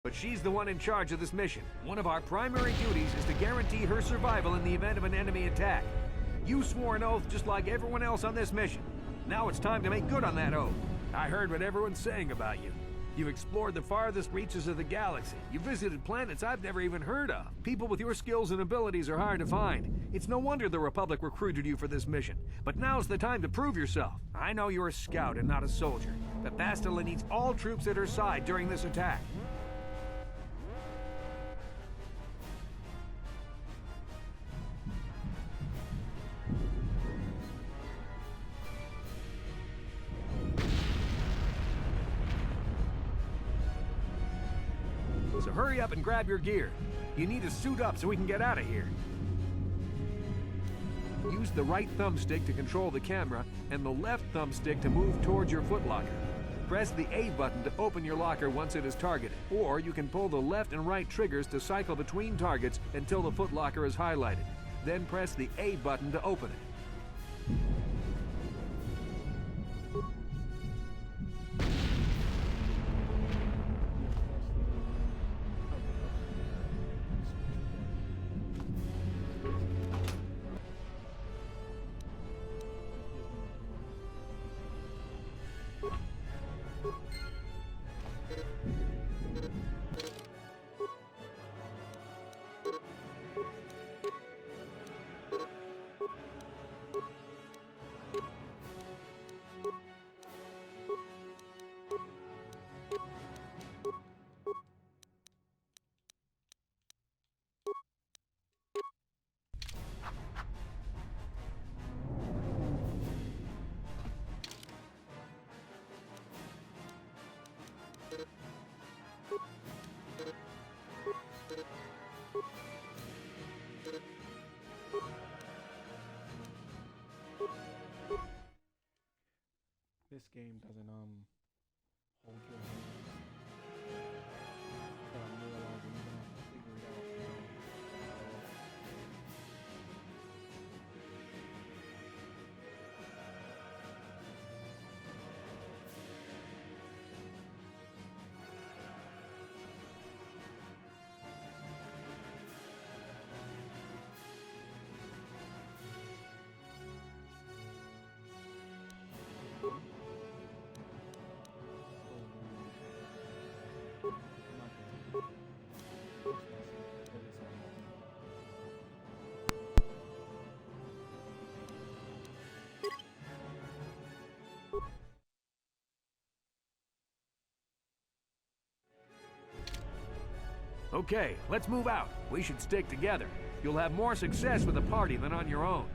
But she's the one in charge of this mission. One of our primary duties is to guarantee her survival in the event of an enemy attack. You swore an oath just like everyone else on this mission. Now it's time to make good on that oath. I heard what everyone's saying about you. You've explored the farthest reaches of the galaxy. You visited planets I've never even heard of. People with your skills and abilities are hard to find. It's no wonder the Republic recruited you for this mission. But now's the time to prove yourself. I know you're a scout and not a soldier, but Bastila needs all troops at her side during this attack. So hurry up and grab your gear. You need to suit up so we can get out of here. Use the right thumbstick to control the camera and the left thumbstick to move towards your footlocker. Press the A button to open your locker once it is targeted, or you can pull the left and right triggers to cycle between targets until the footlocker is highlighted. Then press the A button to open it. This game doesn't hold your hand. So I'm realizing you're gonna have to figure it out. Okay, let's move out. We should stick together. You'll have more success with a party than on your own.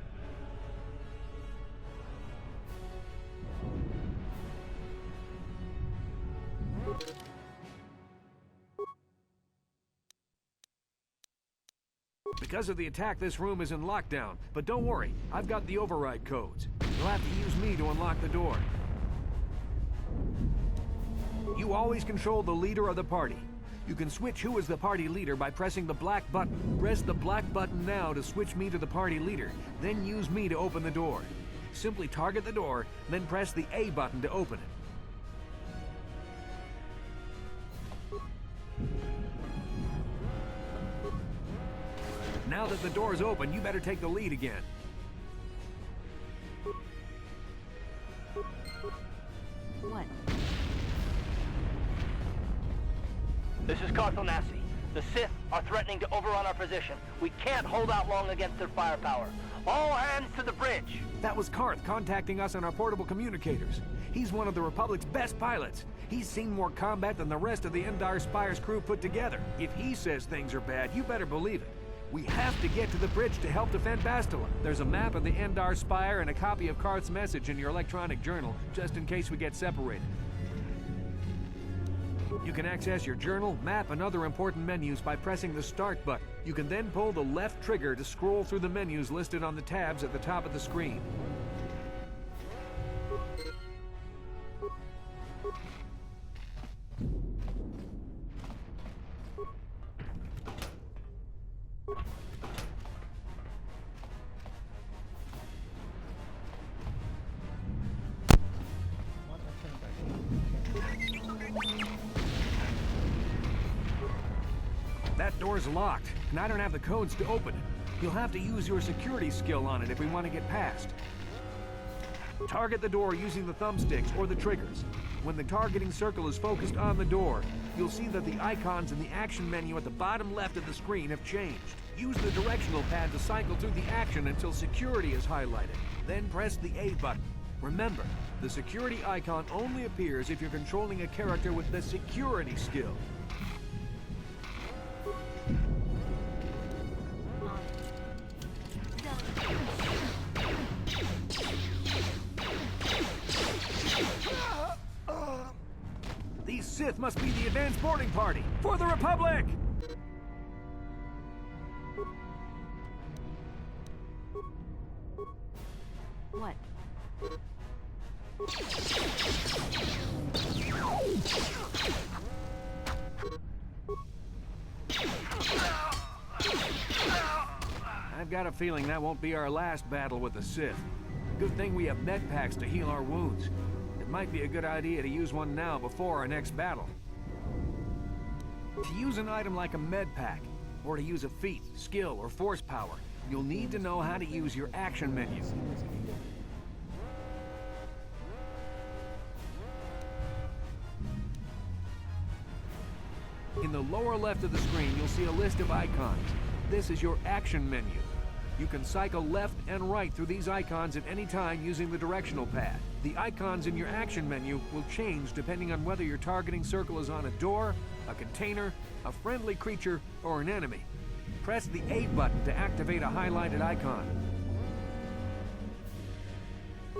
Because of the attack, this room is in lockdown. But don't worry, I've got the override codes. You'll have to use me to unlock the door. You always control the leader of the party. You can switch who is the party leader by pressing the black button. Press the black button now to switch me to the party leader, then use me to open the door. Simply target the door, then press the A button to open it. Now that the door is open, you better take the lead again. What? This is Kotor. The Sith are threatening to overrun our position. We can't hold out long against their firepower. All hands to the bridge! That was Karth contacting us on our portable communicators. He's one of the Republic's best pilots. He's seen more combat than the rest of the Endar Spire's crew put together. If he says things are bad, you better believe it. We have to get to the bridge to help defend Bastila. There's a map of the Endar Spire and a copy of Karth's message in your electronic journal, just in case we get separated. You can access your journal, map, and other important menus by pressing the Start button. You can then pull the left trigger to scroll through the menus listed on the tabs at the top of the screen. That door's locked, and I don't have the codes to open it. You'll have to use your security skill on it if we want to get past. Target the door using the thumbsticks or the triggers. When the targeting circle is focused on the door, you'll see that the icons in the action menu at the bottom left of the screen have changed. Use the directional pad to cycle through the action until security is highlighted. Then press the A button. Remember, the security icon only appears if you're controlling a character with the security skill. These Sith must be the advanced boarding party for the Republic! What? I've got a feeling that won't be our last battle with the Sith. Good thing we have med packs to heal our wounds. It might be a good idea to use one now before our next battle. To use an item like a med pack, or to use a feat, skill, or force power, you'll need to know how to use your action menu. In the lower left of the screen, you'll see a list of icons. This is your action menu. You can cycle left and right through these icons at any time using the directional pad. The icons in your action menu will change depending on whether your targeting circle is on a door, a container, a friendly creature, or an enemy. Press the A button to activate a highlighted icon.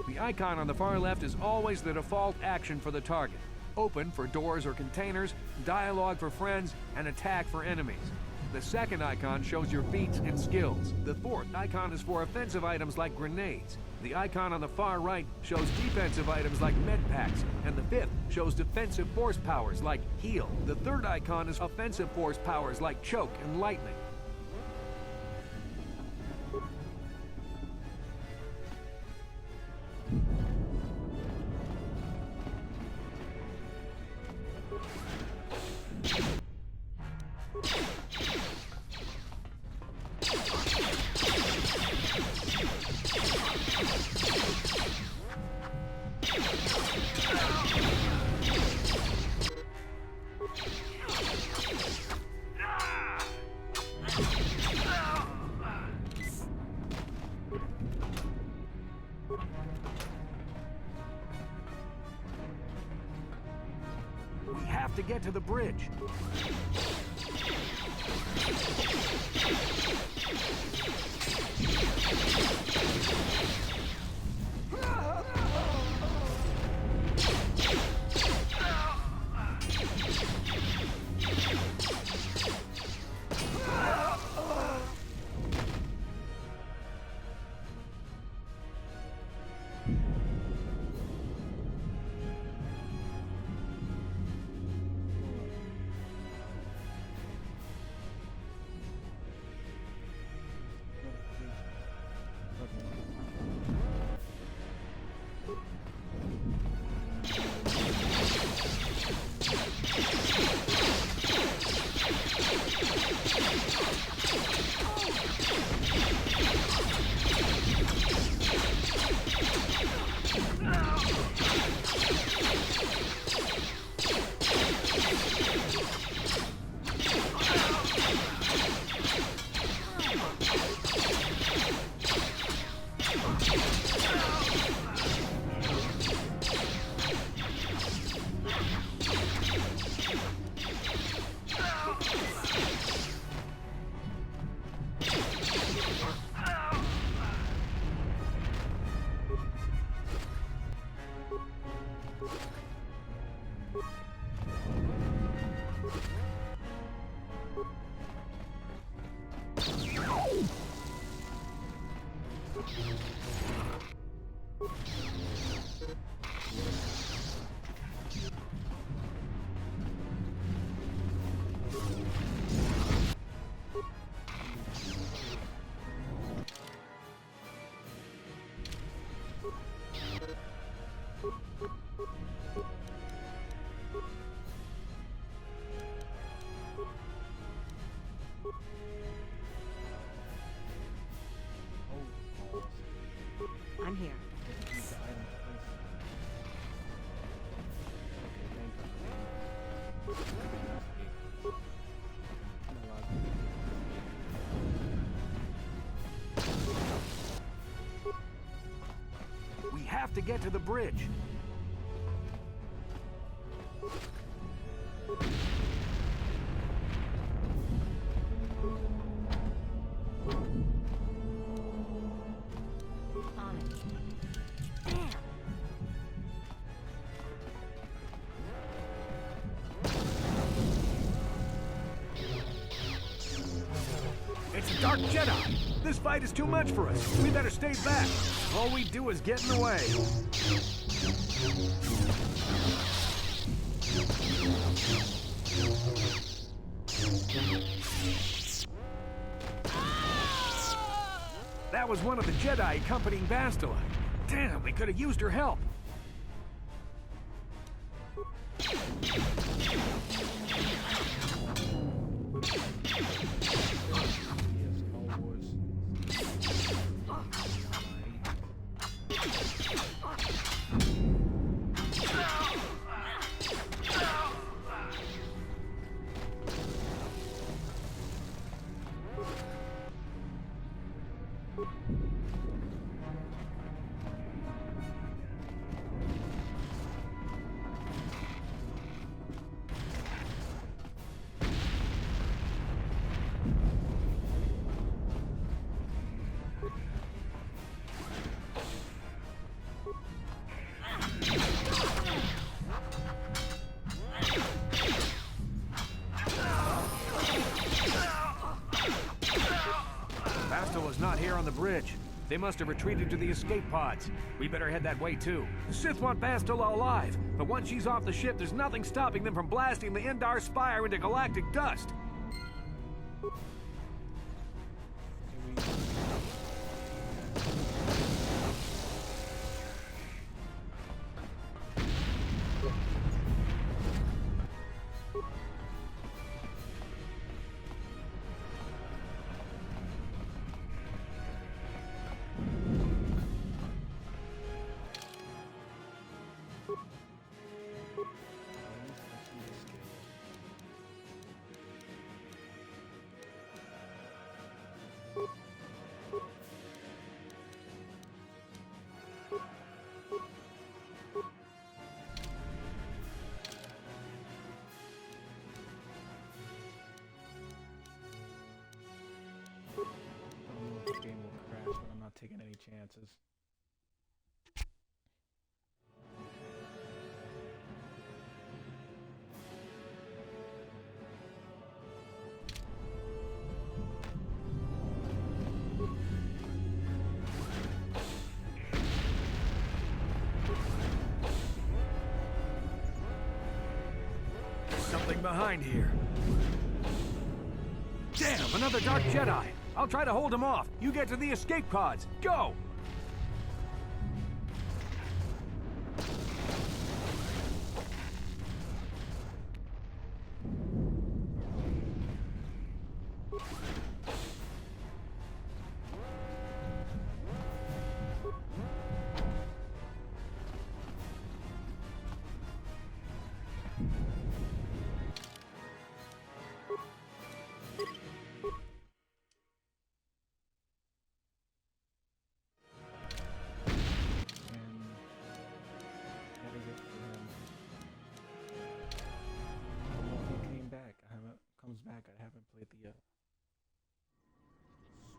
The icon on the far left is always the default action for the target. Open for doors or containers, dialogue for friends, and attack for enemies. The second icon shows your feats and skills. The fourth icon is for offensive items like grenades. The icon on the far right shows defensive items like med packs, and the fifth shows defensive force powers like heal. The third icon is offensive force powers like choke and lightning. We have to get to the bridge. to get to the bridge. On it. Damn. It's a Dark Jedi! This fight is too much for us. We better stay back. All we do is get in the way. That was one of the Jedi accompanying Bastila. Damn, we could have used her help. Bastila's not here on the bridge. They must have retreated to the escape pods. We better head that way too. The Sith want Bastila alive, but once she's off the ship, there's nothing stopping them from blasting the Endar Spire into galactic dust. Taking any chances. There's something behind here. Damn, another Dark Jedi! I'll try to hold him off. You get to the escape pods. Go! Back. I haven't played the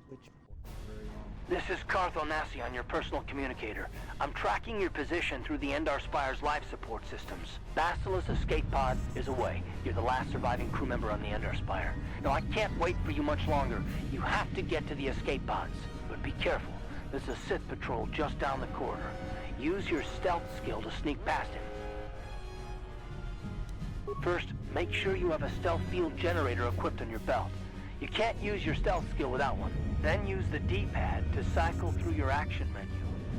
Switch port for very long. This is Kotor on your personal communicator. I'm tracking your position through the Endar Spire's life support systems. Bastila's escape pod is away. You're the last surviving crew member on the Endar Spire. Now, I can't wait for you much longer. You have to get to the escape pods. But be careful. There's a Sith patrol just down the corridor. Use your stealth skill to sneak past him. First, make sure you have a stealth field generator equipped on your belt. You can't use your stealth skill without one. Then use the D-pad to cycle through your action menu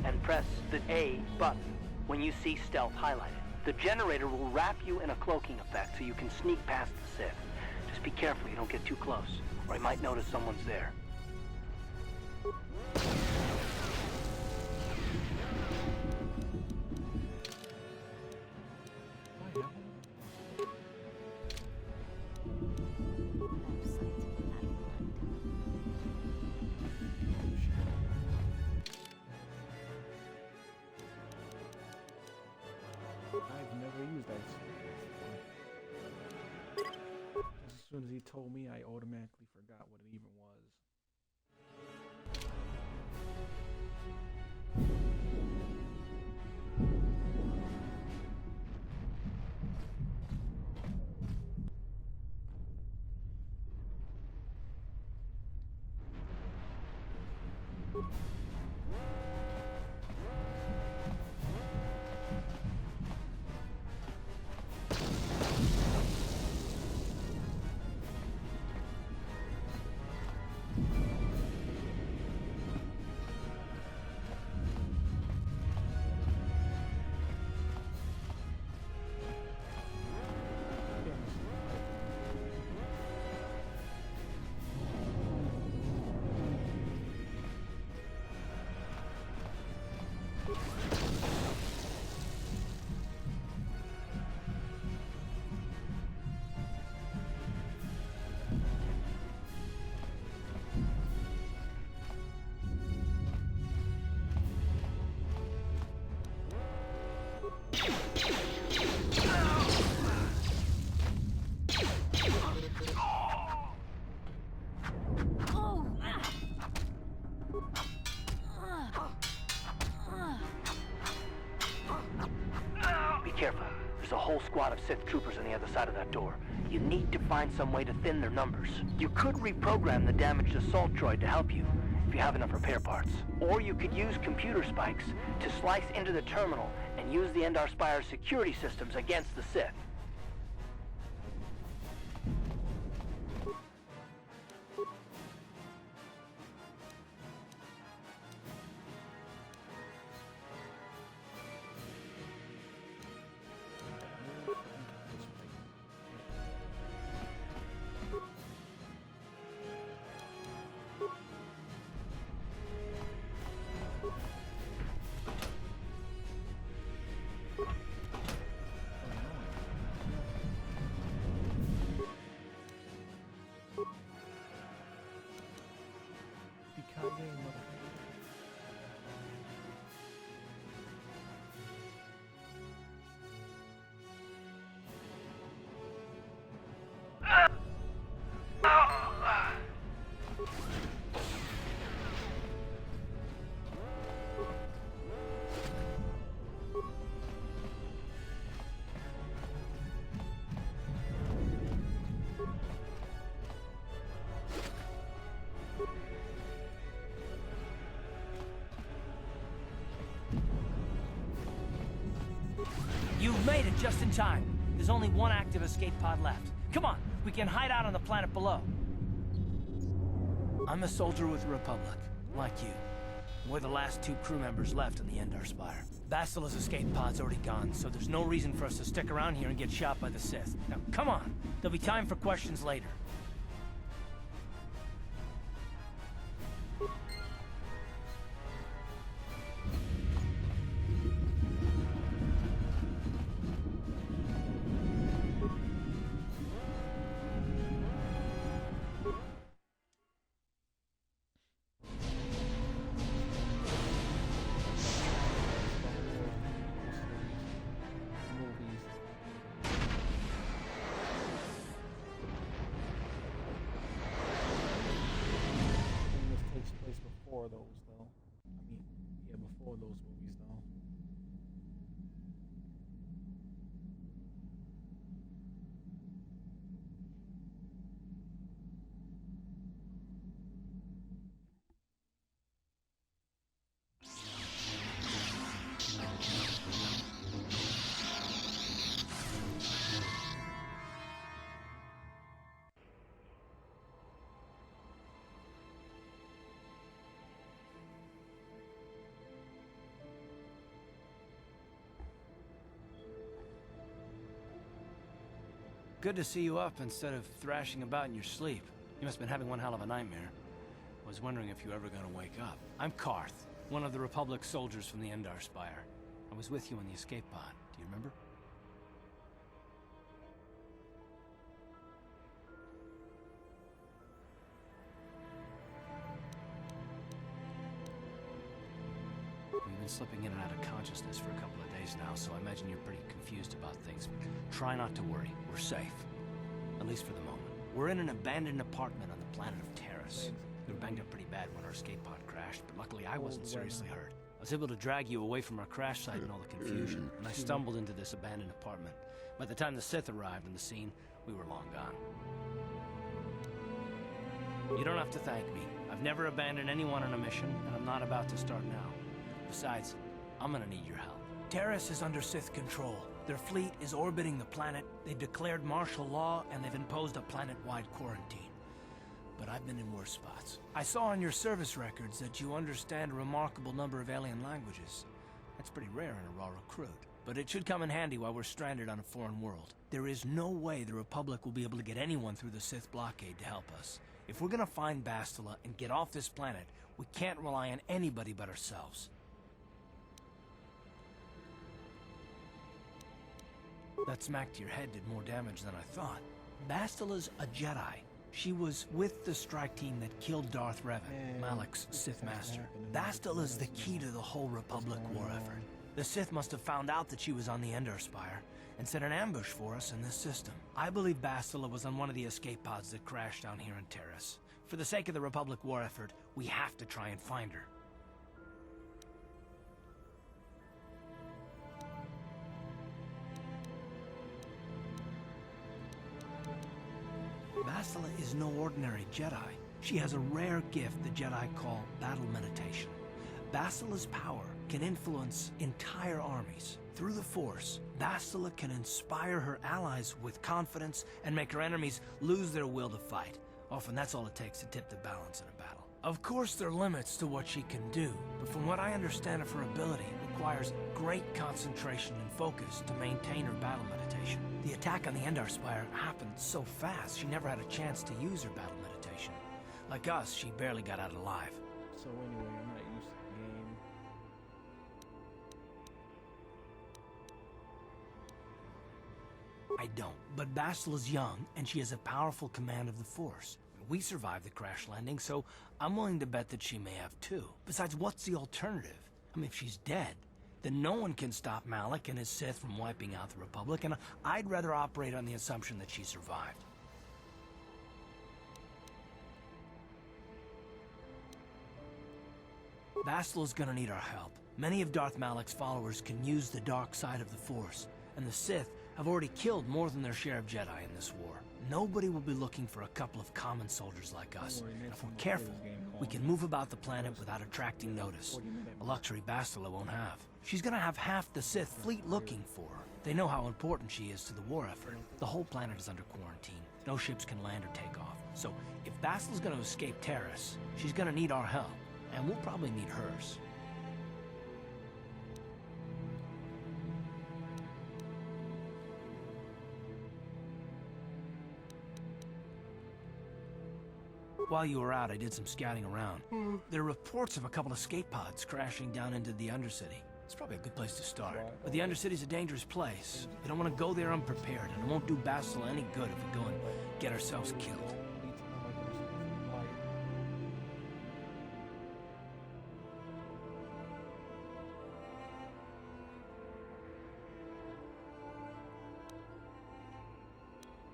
and press the A button when you see stealth highlighted. The generator will wrap you in a cloaking effect so you can sneak past the Sith. Just be careful you don't get too close, or he might notice someone's there. soon as he told me, I automatically forgot what it even was. Be careful. There's a whole squad of Sith troopers on the other side of that door. You need to find some way to thin their numbers. You could reprogram the damaged assault droid to help you, if you have enough repair parts. Or you could use computer spikes to slice into the terminal and use the Endar Spire's security systems against the Sith. You made it just in time. There's only one active escape pod left. Come on, we can hide out on the planet below. I'm a soldier with the Republic, like you. We're the last two crew members left on the Endar Spire. Basila's escape pod's already gone, so there's no reason for us to stick around here and get shot by the Sith. Now, come on. There'll be time for questions later. Before those, though. I mean, yeah, before those movies, though. Good to see you up instead of thrashing about in your sleep. You must have been having one hell of a nightmare. I was wondering if you were ever gonna wake up. I'm Karth, one of the Republic soldiers from the Endar Spire. I was with you on the escape pod. Do you remember? We've been slipping in and out of consciousness for a couple of days now, so I imagine you're pretty confused about things. Try not to worry. We're safe. At least for the moment. We're in an abandoned apartment on the planet of Terrace. We were banged up pretty bad when our escape pod crashed, but luckily I wasn't seriously hurt. I was able to drag you away from our crash site and all the confusion, and I stumbled into this abandoned apartment. By the time the Sith arrived on the scene, we were long gone. You don't have to thank me. I've never abandoned anyone on a mission, and I'm not about to start now. Besides, I'm gonna need your help. Terrace is under Sith control. Their fleet is orbiting the planet, they've declared martial law, and they've imposed a planet-wide quarantine. But I've been in worse spots. I saw on your service records that you understand a remarkable number of alien languages. That's pretty rare in a raw recruit. But it should come in handy while we're stranded on a foreign world. There is no way the Republic will be able to get anyone through the Sith blockade to help us. If we're gonna find Bastila and get off this planet, we can't rely on anybody but ourselves. That smack to your head did more damage than I thought. Bastila's a Jedi. She was with the strike team that killed Darth Revan, Malak's Sith Master. Bastila's the key to the whole Republic war effort. The Sith must have found out that she was on the Endar Spire and set an ambush for us in this system. I believe Bastila was on one of the escape pods that crashed down here in Terrace. For the sake of the Republic war effort, we have to try and find her. Bastila is no ordinary Jedi. She has a rare gift the Jedi call battle meditation. Bastila's power can influence entire armies. Through the Force, Bastila can inspire her allies with confidence and make her enemies lose their will to fight. Often that's all it takes to tip the balance in a battle. Of course there are limits to what she can do, but from what I understand of her ability, it requires great concentration and focus to maintain her battle meditation. The attack on the Endar Spire happened so fast, she never had a chance to use her battle meditation. Like us, she barely got out alive. So anyway, I'm not used to the game. I don't, but Bastila's young, and she has a powerful command of the Force. We survived the crash landing, so I'm willing to bet that she may have too. Besides, what's the alternative? I mean, if she's dead, then no one can stop Malak and his Sith from wiping out the Republic, and I'd rather operate on the assumption that she survived. Bastila's gonna need our help. Many of Darth Malak's followers can use the dark side of the Force, and the Sith have already killed more than their share of Jedi in this war. Nobody will be looking for a couple of common soldiers like us. And if we're careful, we can move about the planet without attracting notice. A luxury Bastila won't have. She's gonna have half the Sith fleet looking for her. They know how important she is to the war effort. The whole planet is under quarantine. No ships can land or take off. So if Bastila's gonna escape Terrace, she's gonna need our help. And we'll probably need hers. While you were out, I did some scouting around. There are reports of a couple escape pods crashing down into the Undercity. It's probably a good place to start. But the Undercity's a dangerous place. We don't want to go there unprepared, and it won't do Bastila any good if we go and get ourselves killed.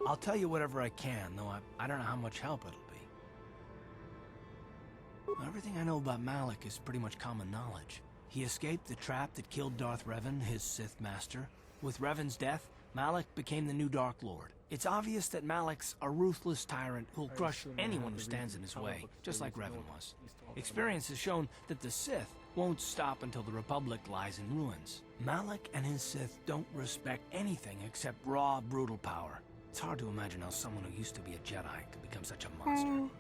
I'll tell you whatever I can, though I don't know how much help it'll be. Everything I know about Malak is pretty much common knowledge. He escaped the trap that killed Darth Revan, his Sith master. With Revan's death, Malak became the new Dark Lord. It's obvious that Malak's a ruthless tyrant who'll crush anyone who stands in his way, just like Revan was. Experience has shown that the Sith won't stop until the Republic lies in ruins. Malak and his Sith don't respect anything except raw, brutal power. It's hard to imagine how someone who used to be a Jedi could become such a monster.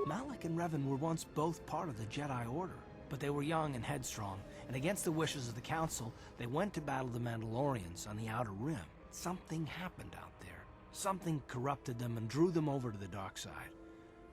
Malak and Revan were once both part of the Jedi Order, but they were young and headstrong, and against the wishes of the Council, they went to battle the Mandalorians on the Outer Rim. Something happened out there. Something corrupted them and drew them over to the dark side.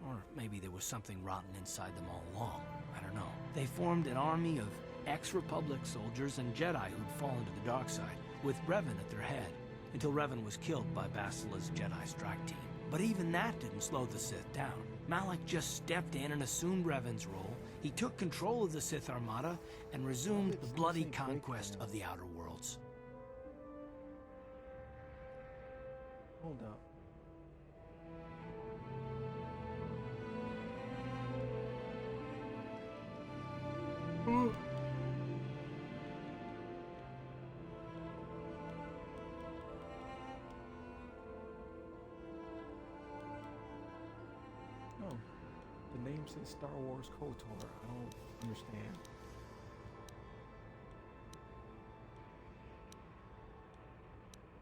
Or maybe there was something rotten inside them all along. I don't know. They formed an army of ex-Republic soldiers and Jedi who'd fallen to the dark side, with Revan at their head, until Revan was killed by Bastila's Jedi strike team. But even that didn't slow the Sith down. Malak just stepped in and assumed Revan's role. He took control of the Sith Armada and resumed the bloody conquest of the Outer Worlds. Hold up. No, the name says Star Wars Kotor. I don't understand.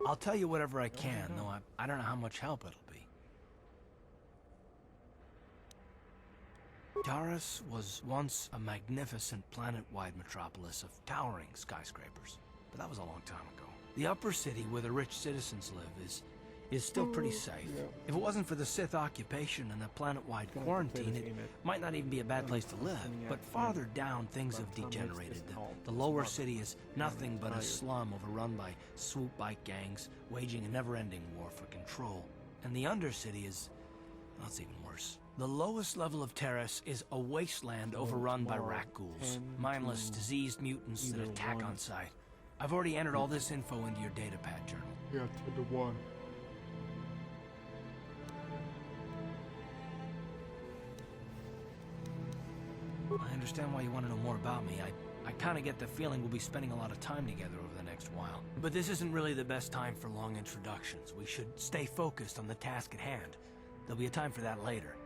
I'll tell you whatever I can, though I don't know how much help it'll be. Taurus was once a magnificent planet-wide metropolis of towering skyscrapers, but that was a long time ago. The upper city where the rich citizens live is still pretty safe. Yeah. If it wasn't for the Sith occupation and the planet-wide quarantine, it might not even be a bad place to live. But farther down, things have degenerated. The lower city is nothing but a slum overrun by swoop bike gangs, waging a never-ending war for control. And the undercity is... well, it's even worse. The lowest level of Terrace is a wasteland overrun by rat ghouls, mindless, diseased mutants that attack on sight. I've already entered all this info into your datapad journal. Yeah, 10 to 1. I understand why you want to know more about me. I kind of get the feeling we'll be spending a lot of time together over the next while. But this isn't really the best time for long introductions. We should stay focused on the task at hand. There'll be a time for that later.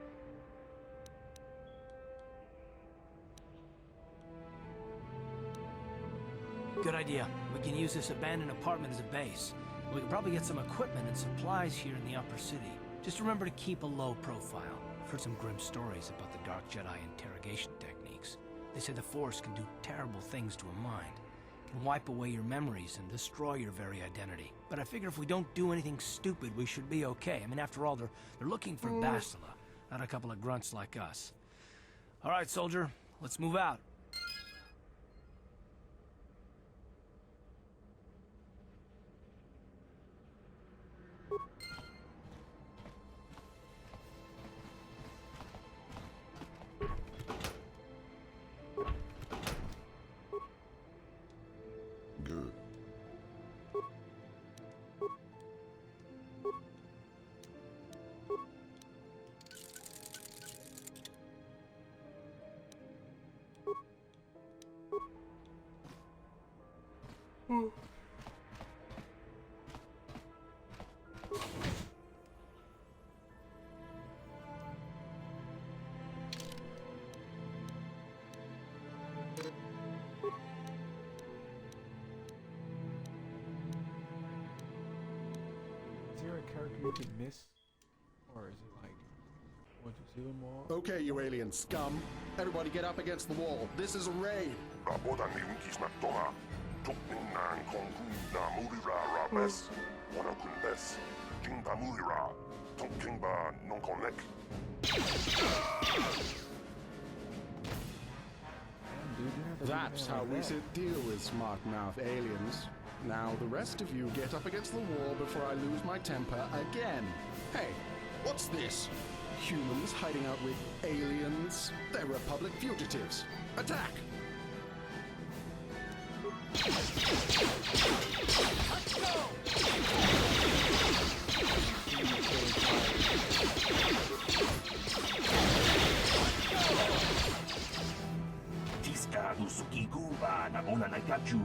Good idea. We can use this abandoned apartment as a base. We can probably get some equipment and supplies here in the upper city. Just remember to keep a low profile. I've heard some grim stories about the Dark Jedi interrogation techniques. They say the Force can do terrible things to a mind. It can wipe away your memories and destroy your very identity. But I figure if we don't do anything stupid, we should be okay. I mean, after all, they're looking for Bastila, not a couple of grunts like us. All right, soldier, let's move out. Good. Is there a character you can miss? Or is it like, once you see them all? Okay, you alien scum. Everybody get up against the wall. This is a raid. Rabodani wikismatoma. Tukninnan konkunda murira rabes. Wanakunbes. Kinda murira. Tunkingba nonkonek. That's how we deal with smart mouth aliens. Now the rest of you get up against the wall before I lose my temper again. Hey, what's this? Humans hiding out with aliens? They're Republic fugitives. Attack! Tiska Nusukikuba Nabona Nakachu.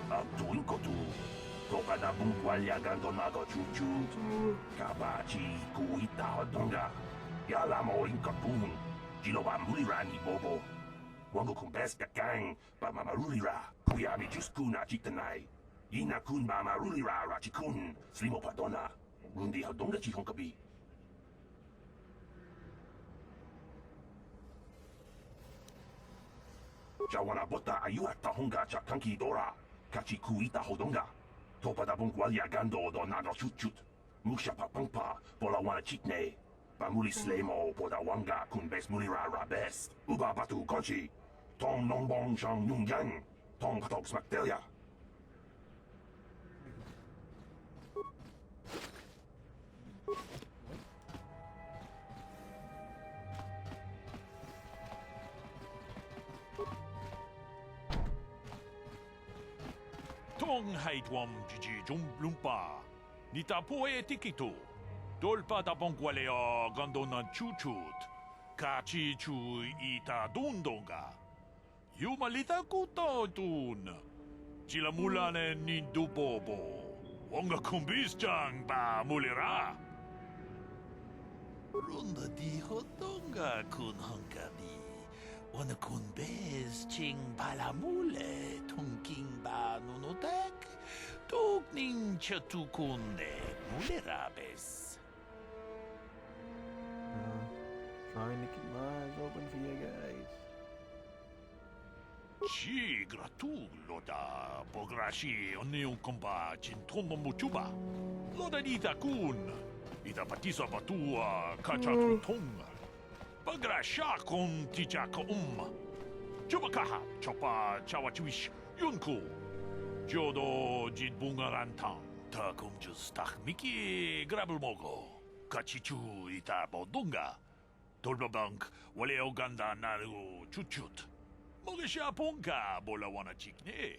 Abduin Kotor. Toka na bungwalya gandonago chuchu. Kabachi kuita hodonga. Yalamo inkapun. Jiloba mulirani bobo. Wango kumbeska kang. Ba mamarulira. Kuyami juskuna chitanai. Ina kun ba marulira rachikun. Slimo padona. Rundi hodonga chihonkabi. Jawana bota ayua tahonga chakanki dora. Kachi kuita hodonga. Topa da bungwalia gando do nago chutchut. Musha papangpa pola wana chitne. Pamuli slemo poda wanga kun bes mulira rabes. Uba batu konchi. Tong nongbong shang nung yang. Tong katok smaktelia. Tong haitwam jiji jumblumpa. Nita poe tikito. 돌바다 봉과레어 간도난 추추트 같이 주 이타 돈동가 유말리타 꾸떠둔 지라물라네 닌두보보 원가 쿰비스장 바 물리라 론다 디호동가 군헝가비 오늘 군베스 칭 발라물레 통킹바 누노닥 톡닝 처투군데 물레라베스 Trying to keep my eyes open for you guys. Sì, gratuloda, pograshi, onneun comba, cintono muchuba. Loda dita kun, ita patisa batua, kacha tutonga. Pagrasha kon tijaka Chubakaha, chopa, chawachuish, yunku. Jodo jit bungarantang, ta kumjus tak miki grabulmogo. Kachichu ita bodunga. 돌바방크 원래 오간다 나르고 추추트 먹으샤 본가 볼라와나 직네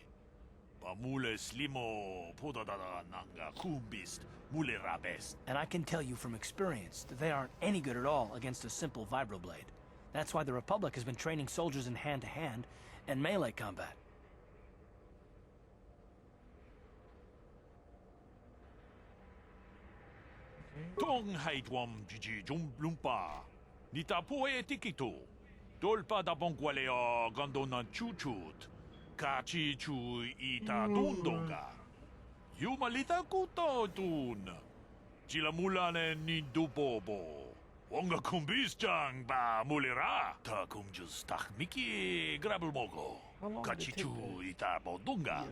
바물레 슬리모 포다다다 난가 쿰비스트 물레라베스. And I can tell you from experience that they aren't any good at all against a simple vibroblade. That's why the Republic has been training soldiers in hand-to-hand and melee combat. 통하이트웜 지지 좀 룸파 니타 포에 티키토 돌바다 봉과레어 간도난 추추트 같이 주 이타 돈동가 유말리타 꾸떠둔 지라물라네 닌두보보 원가 쿰비스장 바 물리라 타 쿰주스 딱 미키 그라블모고 같이 주 이타 보동가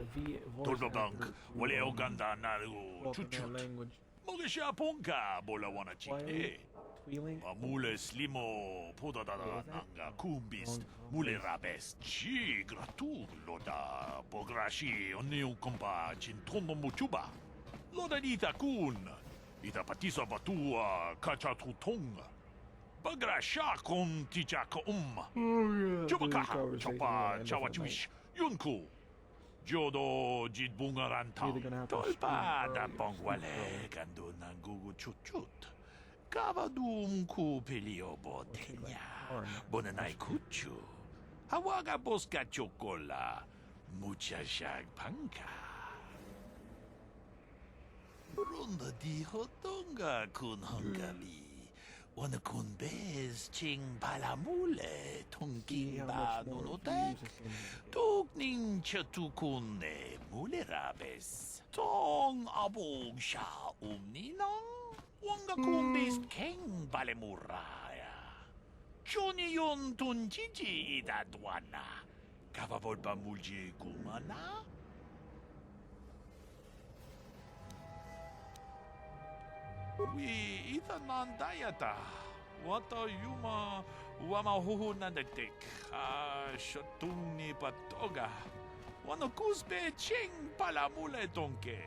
돌바방크 원래 오간다 나르고 추추트 먹으샤 본가 볼라와나 직네 Mule slimo podadada nanga kumbist mule rabes chi gratu loda pograshi onneun comba cintono muchuba loda dita kun ita patisa batua kacha tutonga pagrasha kon tijaka chubakaha chopa chawachuish yunku jodo jit bungarantang tolpa da bongwale gando nangugu chutchut Cavadum cupelio botegna, bonanai cucciu, hawaga bosca chocola, mucha shag panca. Ronda di hotonga kun hongabi, wana kun bez ching palamule, tonking ba nonotek, tukning chatukunne mulerabes, tong abog sha umninang. Wanga kumbis king balemuraya. Johnny yon tunjiji idadwana. Kavavol bamulji kumana. We ita nandayata. Wata yuma wama huhu nandektek. Shatung ni patoga. Wano kusbe ching palamule donke.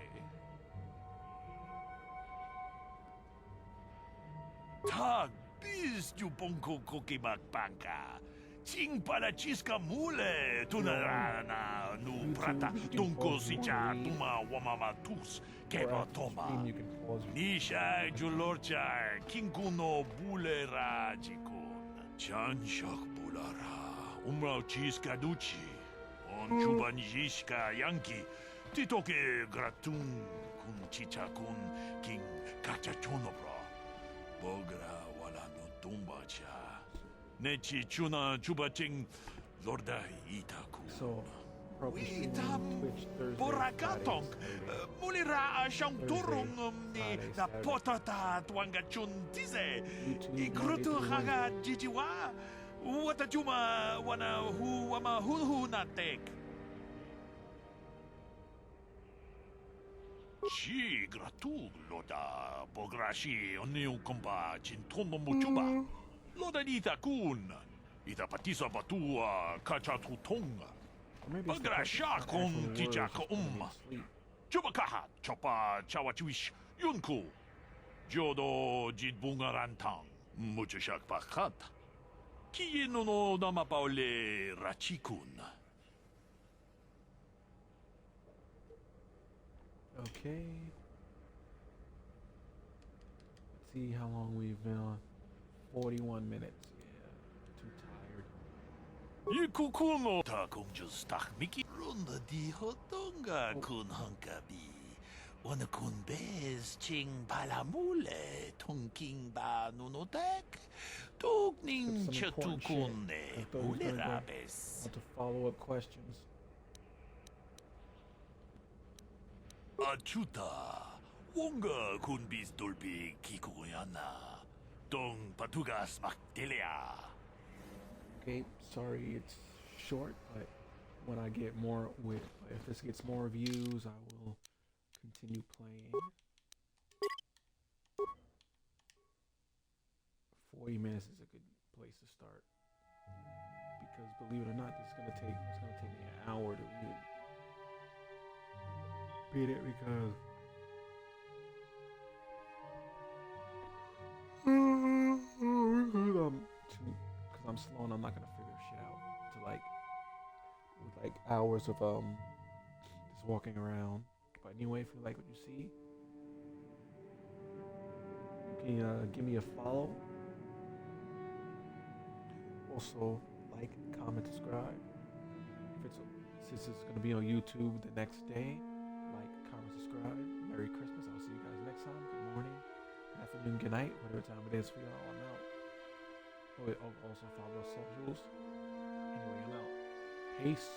Tag bis ju bonko koki bakbanka. Ching pala chiska mule tunarana nu prata tunko sicha tuma wamama tus keba toma. Nisha julorcha kinkuno bule rajikun. Chanshak bulara umrao chiska duchi. On chuban jishka yanki titoke gratun kun chicha kun king kachachonobra. Bogra wala no tumbacha. Nechi chuna chubaching lorda itaku. So, probably streaming Witam Twitch Thursday, borakatong Friday, mulira siyang turong ni Friday, na Saturday. potata tuanga chuntize. YouTube, Ikrutu Monday through haga Wednesday. jijiwa. Wata chuma wana hu wama hulhu na tek. Sì, gratuloda, pograshi, onneun comba, cintono muchuba. Loda dita kun, ita patisa batua, kacha tutonga. Or maybe it's the Pagrasha fact that kon actual words tijaka just put me to sleep. Chubakaha, chopa, chawachuish, yunku. Jodo jit bungarantang, muchashak pakat. Kieno no namapaole rachikun. Okay. see how long we've been on. 41 minutes. Yeah, too tired. 이쿠쿠노 다공주스 닭미키 룬더디 호똥가 군헝가비 오늘 군베스 칭 발라몰레 통킹바 누노닥 똑닝 Some important shit. 셔투군네 I thought he was gonna go 몰레라베스 on to follow-up questions. 아추타 원가 군비스 돌비 기쿠고야나 똥 바투가스 막딜레야 Okay, sorry it's short, but when I get more if this gets more views, I will continue playing. 40 minutes is a good place to start. Because believe it or not, it's gonna take me an hour to even beat it because because I'm slow and I'm not gonna figure shit out to with hours of just walking around. But anyway, if you like what you see, you can give me a follow. Also, like, comment, subscribe. Since it's gonna be on YouTube the next day, like, comment, subscribe. Merry Christmas. I'll see you guys next time. Good morning, good afternoon, good night, whatever time it is for y'all. I'm out. Also follow us socials. Anyway, I'm out. Peace.